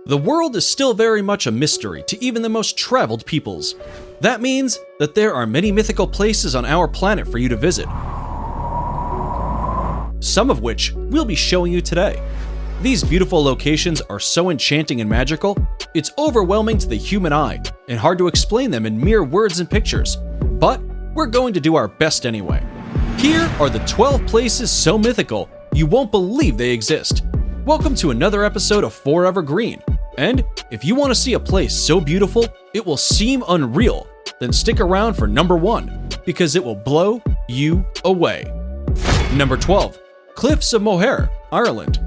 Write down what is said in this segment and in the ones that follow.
The world is still very much a mystery to even the most traveled peoples. That means that there are many mythical places on our planet for you to visit, some of which we'll be showing you today. These beautiful locations are so enchanting and magical, it's overwhelming to the human eye and hard to explain them in mere words and pictures. But we're going to do our best anyway. Here are the 12 places so mythical you won't believe they exist. Welcome to another episode of Forever Green. And if you want to see a place so beautiful it will seem unreal, then stick around for number 1, because it will blow you away. Number 12. Cliffs of Moher, Ireland.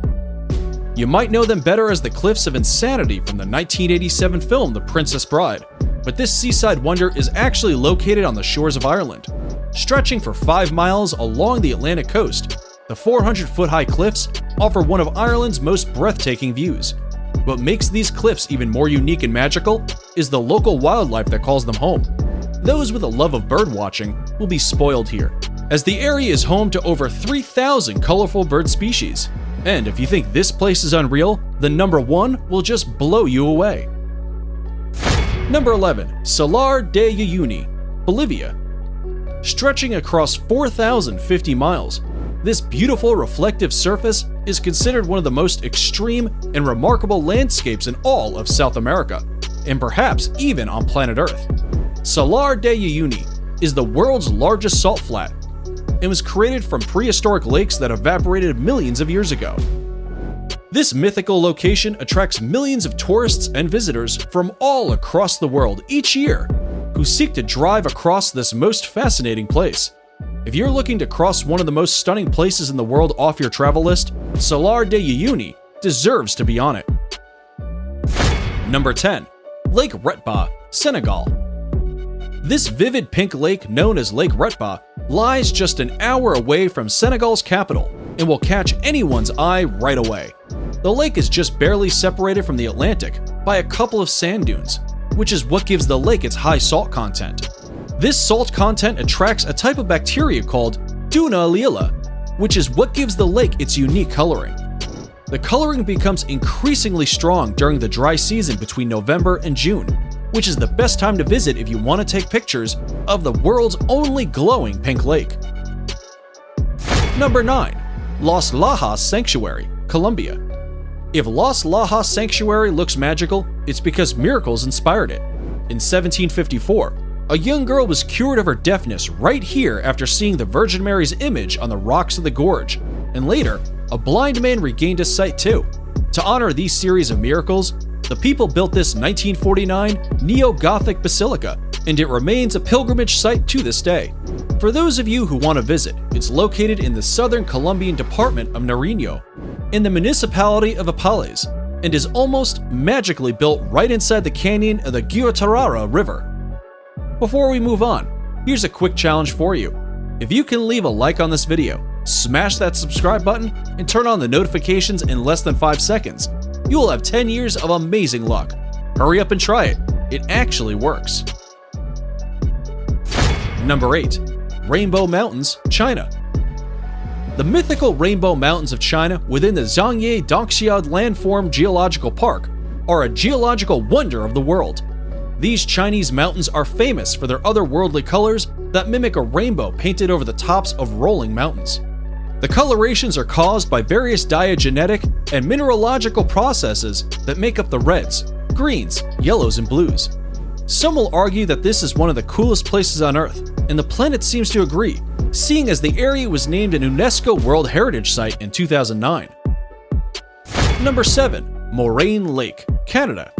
You might know them better as the Cliffs of Insanity from the 1987 film The Princess Bride, but this seaside wonder is actually located on the shores of Ireland. Stretching for 5 miles along the Atlantic coast, the 400-foot-high cliffs offer one of Ireland's most breathtaking views. What makes these cliffs even more unique and magical is the local wildlife that calls them home. Those with a love of birdwatching will be spoiled here, as the area is home to over 3,000 colorful bird species. And if you think this place is unreal, then number 1 will just blow you away. Number 11. Salar de Uyuni, Bolivia. Stretching across 4,050 miles, this beautiful reflective surface is considered one of the most extreme and remarkable landscapes in all of South America, and perhaps even on planet Earth. Salar de Uyuni is the world's largest salt flat and was created from prehistoric lakes that evaporated millions of years ago. This mythical location attracts millions of tourists and visitors from all across the world each year who seek to drive across this most fascinating place. If you're looking to cross one of the most stunning places in the world off your travel list, Salar de Uyuni deserves to be on it. Number 10. Lake Retba, Senegal. This vivid pink lake known as Lake Retba lies just an hour away from Senegal's capital and will catch anyone's eye right away. The lake is just barely separated from the Atlantic by a couple of sand dunes, which is what gives the lake its high salt content. This salt content attracts a type of bacteria called Duna lila, which is what gives the lake its unique coloring. The coloring becomes increasingly strong during the dry season between November and June, which is the best time to visit if you want to take pictures of the world's only glowing pink lake. Number 9. Los Lajas Sanctuary, Colombia. If Los Lajas Sanctuary looks magical, it's because miracles inspired it. In 1754, a young girl was cured of her deafness right here after seeing the Virgin Mary's image on the rocks of the gorge, and later, a blind man regained his sight too. To honor these series of miracles, the people built this 1949 neo-Gothic basilica, and it remains a pilgrimage site to this day. For those of you who want to visit, it's located in the southern Colombian department of Nariño, in the municipality of Apales, and is almost magically built right inside the canyon of the Guatarrara River. Before we move on, here's a quick challenge for you. If you can leave a like on this video, smash that subscribe button, and turn on the notifications in less than 5 seconds, you will have 10 years of amazing luck. Hurry up and try it. It actually works. Number 8. Rainbow Mountains, China. The mythical Rainbow Mountains of China within the Zhangye Dongxiad Landform Geological Park are a geological wonder of the world. These Chinese mountains are famous for their otherworldly colors that mimic a rainbow painted over the tops of rolling mountains. The colorations are caused by various diagenetic and mineralogical processes that make up the reds, greens, yellows, and blues. Some will argue that this is one of the coolest places on Earth, and the planet seems to agree, seeing as the area was named an UNESCO World Heritage Site in 2009. Number 7. Moraine Lake, Canada.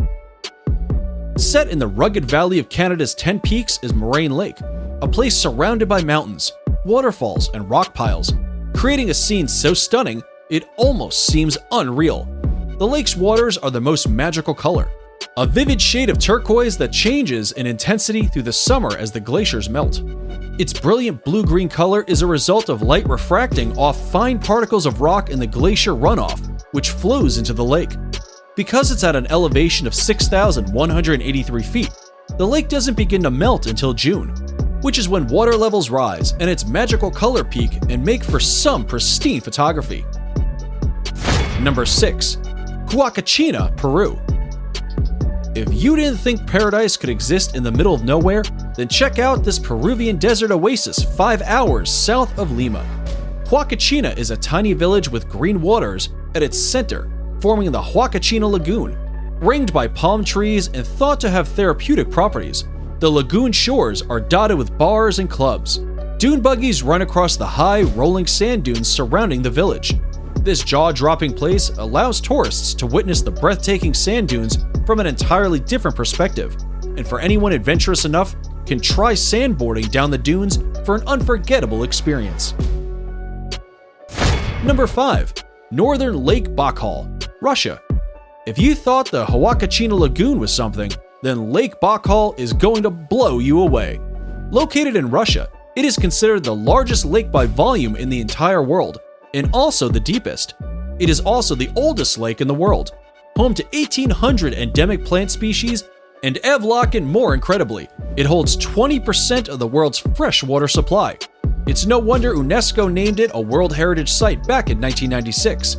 Set in the rugged valley of Canada's 10 Peaks is Moraine Lake, a place surrounded by mountains, waterfalls, and rock piles, creating a scene so stunning it almost seems unreal. The lake's waters are the most magical color, a vivid shade of turquoise that changes in intensity through the summer as the glaciers melt. Its brilliant blue-green color is a result of light refracting off fine particles of rock in the glacier runoff, which flows into the lake. Because it's at an elevation of 6,183 feet, the lake doesn't begin to melt until June, which is when water levels rise and its magical color peak and make for some pristine photography. Number 6. Huacachina, Peru. If you didn't think paradise could exist in the middle of nowhere, then check out this Peruvian desert oasis 5 hours south of Lima. Huacachina is a tiny village with green waters at its center, forming the Huacachina Lagoon. Ringed by palm trees and thought to have therapeutic properties, the lagoon shores are dotted with bars and clubs. Dune buggies run across the high, rolling sand dunes surrounding the village. This jaw-dropping place allows tourists to witness the breathtaking sand dunes from an entirely different perspective, and for anyone adventurous enough, can try sandboarding down the dunes for an unforgettable experience. Number 5. Northern Lake Baikal, Russia. If you thought the Huacachina Lagoon was something, then Lake Baikal is going to blow you away. Located in Russia, it is considered the largest lake by volume in the entire world, and also the deepest. It is also the oldest lake in the world, home to 1,800 endemic plant species, and Evlock, more incredibly, it holds 20% of the world's freshwater supply. It's no wonder UNESCO named it a World Heritage Site back in 1996.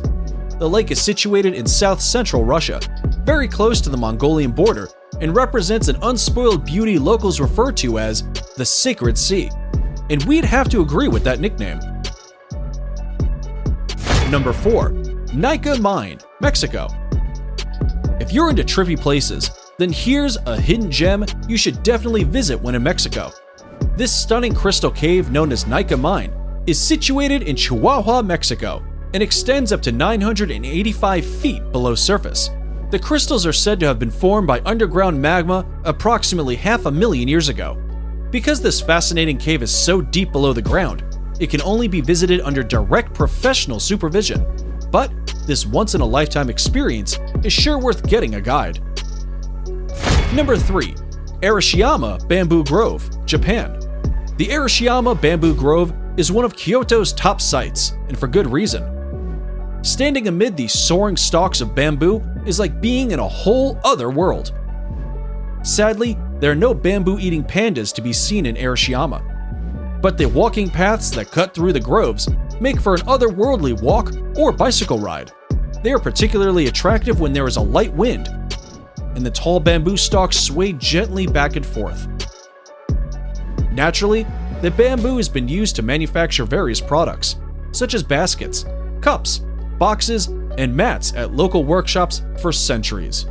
The lake is situated in south-central Russia, very close to the Mongolian border, and represents an unspoiled beauty locals refer to as the Sacred Sea. And we'd have to agree with that nickname. Number 4. Nika Mine, Mexico. If you're into trippy places, then here's a hidden gem you should definitely visit when in Mexico. This stunning crystal cave known as Nika Mine is situated in Chihuahua, Mexico, and extends up to 985 feet below surface. The crystals are said to have been formed by underground magma approximately 500,000 years ago. Because this fascinating cave is so deep below the ground, it can only be visited under direct professional supervision. But this once-in-a-lifetime experience is sure worth getting a guide. Number 3. Arashiyama Bamboo Grove, Japan. The Arashiyama Bamboo Grove is one of Kyoto's top sites, and for good reason. Standing amid these soaring stalks of bamboo is like being in a whole other world. Sadly, there are no bamboo-eating pandas to be seen in Arashiyama, but the walking paths that cut through the groves make for an otherworldly walk or bicycle ride. They are particularly attractive when there is a light wind, and the tall bamboo stalks sway gently back and forth. Naturally, the bamboo has been used to manufacture various products, such as baskets, cups, boxes, and mats at local workshops for centuries.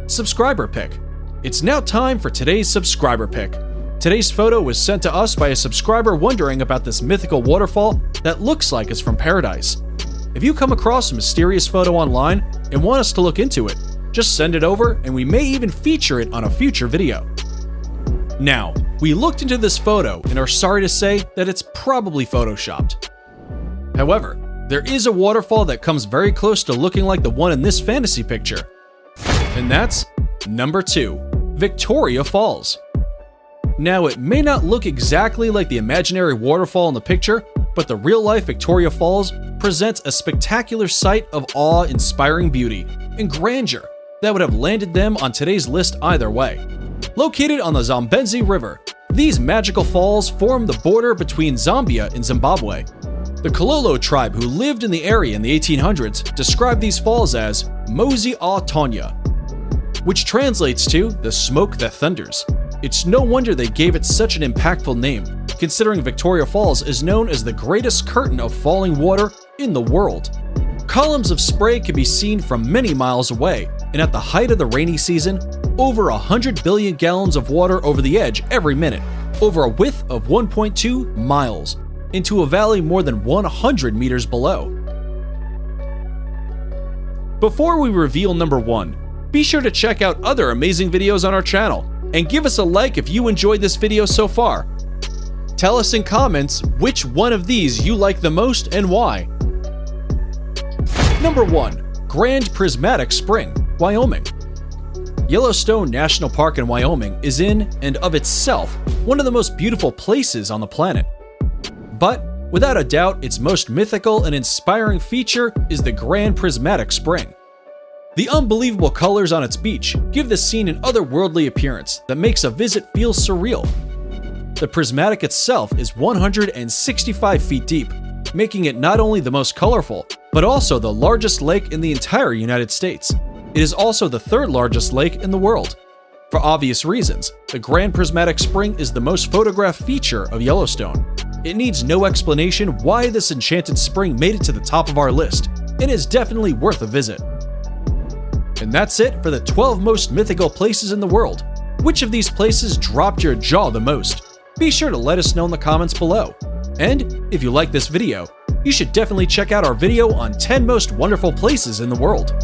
Subscriber pick. It's now time for today's subscriber pick. Today's photo was sent to us by a subscriber wondering about this mythical waterfall that looks like it's from paradise. If you come across a mysterious photo online and want us to look into it, just send it over and we may even feature it on a future video. Now, we looked into this photo and are sorry to say that it's probably photoshopped. However, there is a waterfall that comes very close to looking like the one in this fantasy picture. And that's number 2, Victoria Falls. Now, it may not look exactly like the imaginary waterfall in the picture, but the real-life Victoria Falls presents a spectacular sight of awe-inspiring beauty and grandeur that would have landed them on today's list either way. Located on the Zambezi River, these magical falls form the border between Zambia and Zimbabwe. The Kololo tribe who lived in the area in the 1800s described these falls as Mosi a Tonya, which translates to the smoke that thunders. It's no wonder they gave it such an impactful name, considering Victoria Falls is known as the greatest curtain of falling water in the world. Columns of spray can be seen from many miles away, and at the height of the rainy season, over 100 billion gallons of water over the edge every minute, over a width of 1.2 miles, into a valley more than 100 meters below. Before we reveal number 1, be sure to check out other amazing videos on our channel, and give us a like if you enjoyed this video so far. Tell us in comments which one of these you like the most and why. Number 1. Grand Prismatic Spring, Wyoming. Yellowstone National Park in Wyoming is in and of itself one of the most beautiful places on the planet. But without a doubt, its most mythical and inspiring feature is the Grand Prismatic Spring. The unbelievable colors on its beach give the scene an otherworldly appearance that makes a visit feel surreal. The prismatic itself is 165 feet deep, making it not only the most colorful, but also the largest lake in the entire United States. It is also the third largest lake in the world. For obvious reasons, the Grand Prismatic Spring is the most photographed feature of Yellowstone. It needs no explanation why this enchanted spring made it to the top of our list, and is definitely worth a visit. And that's it for the 12 most mythical places in the world. Which of these places dropped your jaw the most? Be sure to let us know in the comments below. And if you like this video, you should definitely check out our video on 10 most wonderful places in the world.